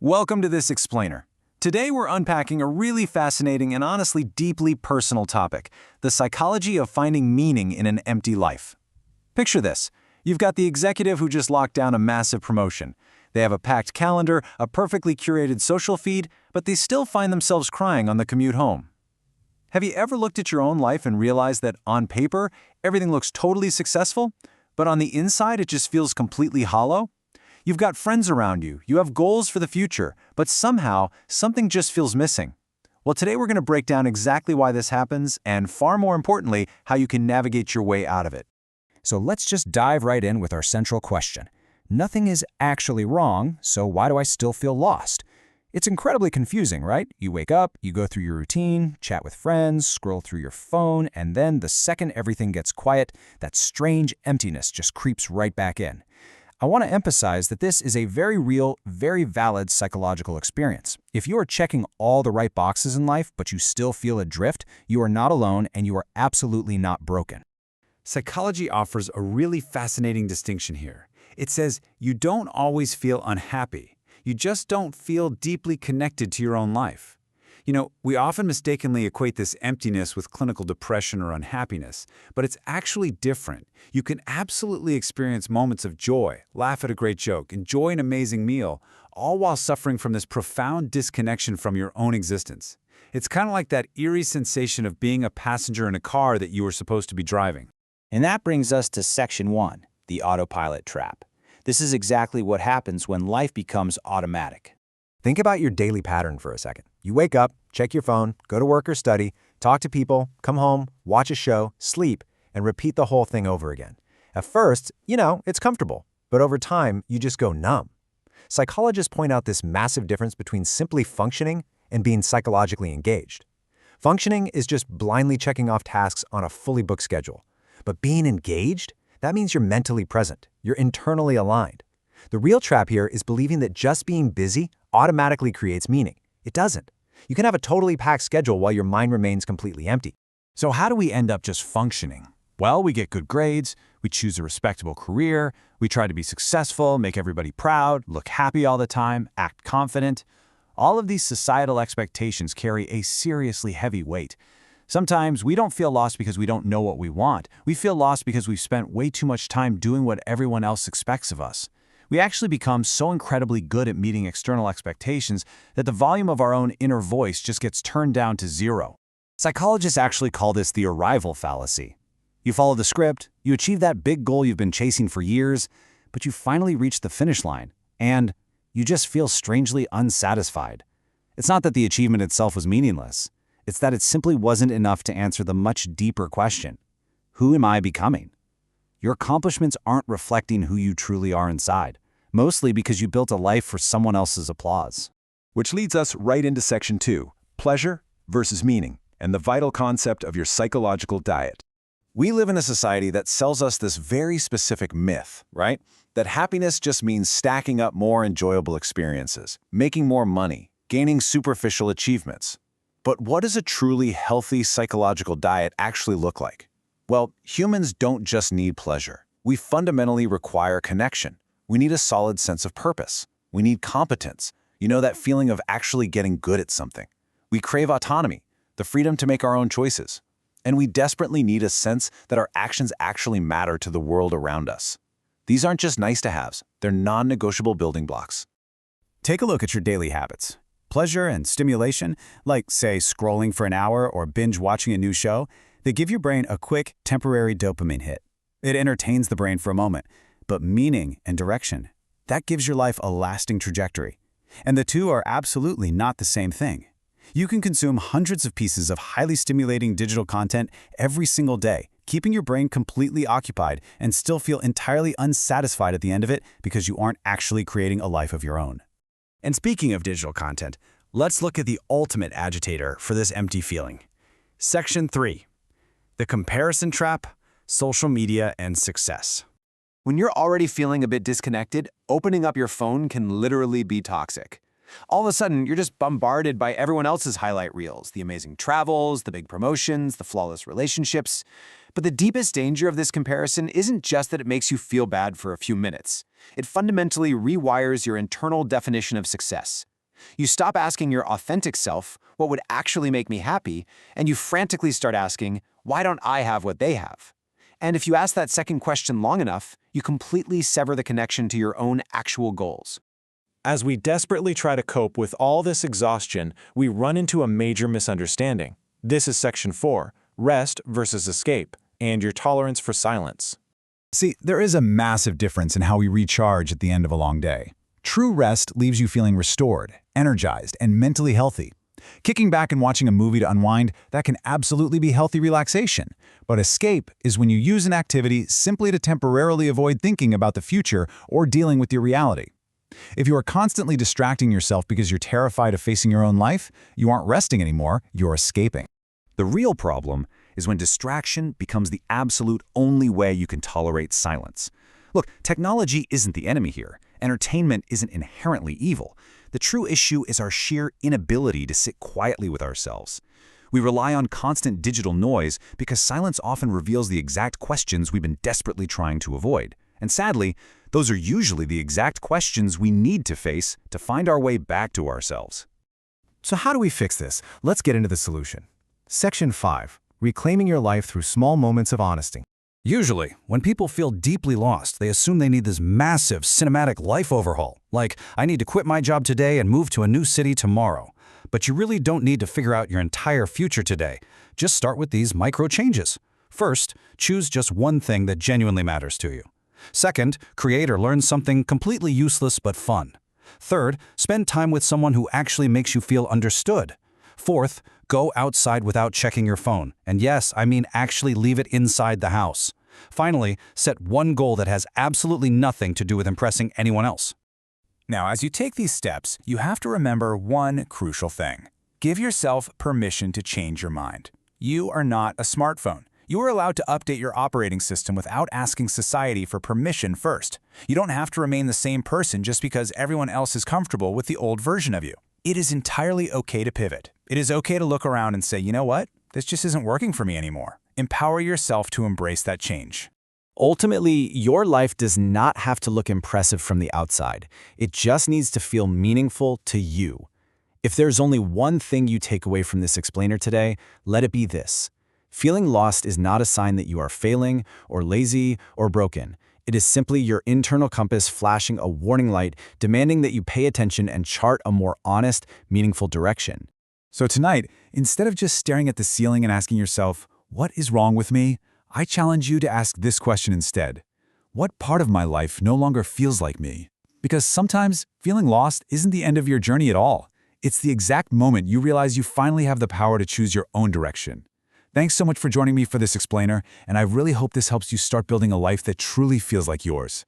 Welcome to this explainer. Today we're unpacking a really fascinating and honestly deeply personal topic, the psychology of finding meaning in an empty life. Picture this. You've got the executive who just locked down a massive promotion. They have a packed calendar, a perfectly curated social feed, but they still find themselves crying on the commute home. Have you ever looked at your own life and realized that on paper, everything looks totally successful, but on the inside it just feels completely hollow? You've got friends around you, you have goals for the future, but somehow, something just feels missing. Well, today we're going to break down exactly why this happens and, far more importantly, how you can navigate your way out of it. So let's just dive right in with our central question. Nothing is actually wrong, so why do I still feel lost? It's incredibly confusing, right? You wake up, you go through your routine, chat with friends, scroll through your phone, and then the second everything gets quiet, that strange emptiness just creeps right back in. I want to emphasize that this is a very real, very valid psychological experience. If you are checking all the right boxes in life, but you still feel adrift, you are not alone and you are absolutely not broken. Psychology offers a really fascinating distinction here. It says you don't always feel unhappy. You just don't feel deeply connected to your own life. We often mistakenly equate this emptiness with clinical depression or unhappiness, but it's actually different. You can absolutely experience moments of joy, laugh at a great joke, enjoy an amazing meal, all while suffering from this profound disconnection from your own existence. It's kind of like that eerie sensation of being a passenger in a car that you were supposed to be driving. And that brings us to section 1, the autopilot trap. This is exactly what happens when life becomes automatic. Think about your daily pattern for a second. You wake up, check your phone, go to work or study, talk to people, come home, watch a show, sleep, and repeat the whole thing over again. At first, it's comfortable, but over time, you just go numb. Psychologists point out this massive difference between simply functioning and being psychologically engaged. Functioning is just blindly checking off tasks on a fully booked schedule. But being engaged, that means you're mentally present, you're internally aligned. The real trap here is believing that just being busy automatically creates meaning. It doesn't. You can have a totally packed schedule while your mind remains completely empty. So how do we end up just functioning? Well, we get good grades, we choose a respectable career, we try to be successful, make everybody proud, look happy all the time, act confident. All of these societal expectations carry a seriously heavy weight. Sometimes we don't feel lost because we don't know what we want. We feel lost because we've spent way too much time doing what everyone else expects of us. We actually become so incredibly good at meeting external expectations that the volume of our own inner voice just gets turned down to zero. Psychologists actually call this the arrival fallacy. You follow the script, you achieve that big goal you've been chasing for years, but you finally reach the finish line, and you just feel strangely unsatisfied. It's not that the achievement itself was meaningless. It's that it simply wasn't enough to answer the much deeper question: who am I becoming? Your accomplishments aren't reflecting who you truly are inside, mostly because you built a life for someone else's applause. Which leads us right into section 2, pleasure versus meaning, and the vital concept of your psychological diet. We live in a society that sells us this very specific myth, right? That happiness just means stacking up more enjoyable experiences, making more money, gaining superficial achievements. But what does a truly healthy psychological diet actually look like? Well, humans don't just need pleasure. We fundamentally require connection. We need a solid sense of purpose. We need competence. That feeling of actually getting good at something. We crave autonomy, the freedom to make our own choices. And we desperately need a sense that our actions actually matter to the world around us. These aren't just nice-to-haves. They're non-negotiable building blocks. Take a look at your daily habits. Pleasure and stimulation, like, say, scrolling for an hour or binge watching a new show, they give your brain a quick, temporary dopamine hit. It entertains the brain for a moment, but meaning and direction, that gives your life a lasting trajectory. And the two are absolutely not the same thing. You can consume hundreds of pieces of highly stimulating digital content every single day, keeping your brain completely occupied and still feel entirely unsatisfied at the end of it because you aren't actually creating a life of your own. And speaking of digital content, let's look at the ultimate agitator for this empty feeling. Section 3. The comparison trap, social media, and success. When you're already feeling a bit disconnected, opening up your phone can literally be toxic. All of a sudden, you're just bombarded by everyone else's highlight reels, the amazing travels, the big promotions, the flawless relationships. But the deepest danger of this comparison isn't just that it makes you feel bad for a few minutes. It fundamentally rewires your internal definition of success. You stop asking your authentic self, what would actually make me happy, and you frantically start asking, why don't I have what they have? And if you ask that second question long enough, you completely sever the connection to your own actual goals. As we desperately try to cope with all this exhaustion, we run into a major misunderstanding. This is Section 4, Rest versus Escape, and your tolerance for silence. See, there is a massive difference in how we recharge at the end of a long day. True rest leaves you feeling restored, energized, and mentally healthy. Kicking back and watching a movie to unwind, that can absolutely be healthy relaxation. But escape is when you use an activity simply to temporarily avoid thinking about the future or dealing with your reality. If you are constantly distracting yourself because you're terrified of facing your own life, you aren't resting anymore, you're escaping. The real problem is when distraction becomes the absolute only way you can tolerate silence. Look, technology isn't the enemy here. Entertainment isn't inherently evil. The true issue is our sheer inability to sit quietly with ourselves. We rely on constant digital noise because silence often reveals the exact questions we've been desperately trying to avoid. And sadly, those are usually the exact questions we need to face to find our way back to ourselves. So how do we fix this? Let's get into the solution. Section 5. Reclaiming your life through small moments of honesty. Usually, when people feel deeply lost, they assume they need this massive, cinematic life overhaul. Like, I need to quit my job today and move to a new city tomorrow. But you really don't need to figure out your entire future today. Just start with these micro changes. First, choose just one thing that genuinely matters to you. Second, create or learn something completely useless but fun. Third, spend time with someone who actually makes you feel understood. Fourth, go outside without checking your phone. And yes, I mean actually leave it inside the house. Finally, set one goal that has absolutely nothing to do with impressing anyone else. Now, as you take these steps, you have to remember one crucial thing. Give yourself permission to change your mind. You are not a smartphone. You are allowed to update your operating system without asking society for permission first. You don't have to remain the same person just because everyone else is comfortable with the old version of you. It is entirely okay to pivot. It is okay to look around and say, you know what? This just isn't working for me anymore. Empower yourself to embrace that change. Ultimately, your life does not have to look impressive from the outside. It just needs to feel meaningful to you. If there's only one thing you take away from this explainer today, let it be this. Feeling lost is not a sign that you are failing, or lazy, or broken. It is simply your internal compass flashing a warning light, demanding that you pay attention and chart a more honest, meaningful direction. So tonight, instead of just staring at the ceiling and asking yourself, what is wrong with me? I challenge you to ask this question instead. What part of my life no longer feels like me? Because sometimes feeling lost isn't the end of your journey at all. It's the exact moment you realize you finally have the power to choose your own direction. Thanks so much for joining me for this explainer, and I really hope this helps you start building a life that truly feels like yours.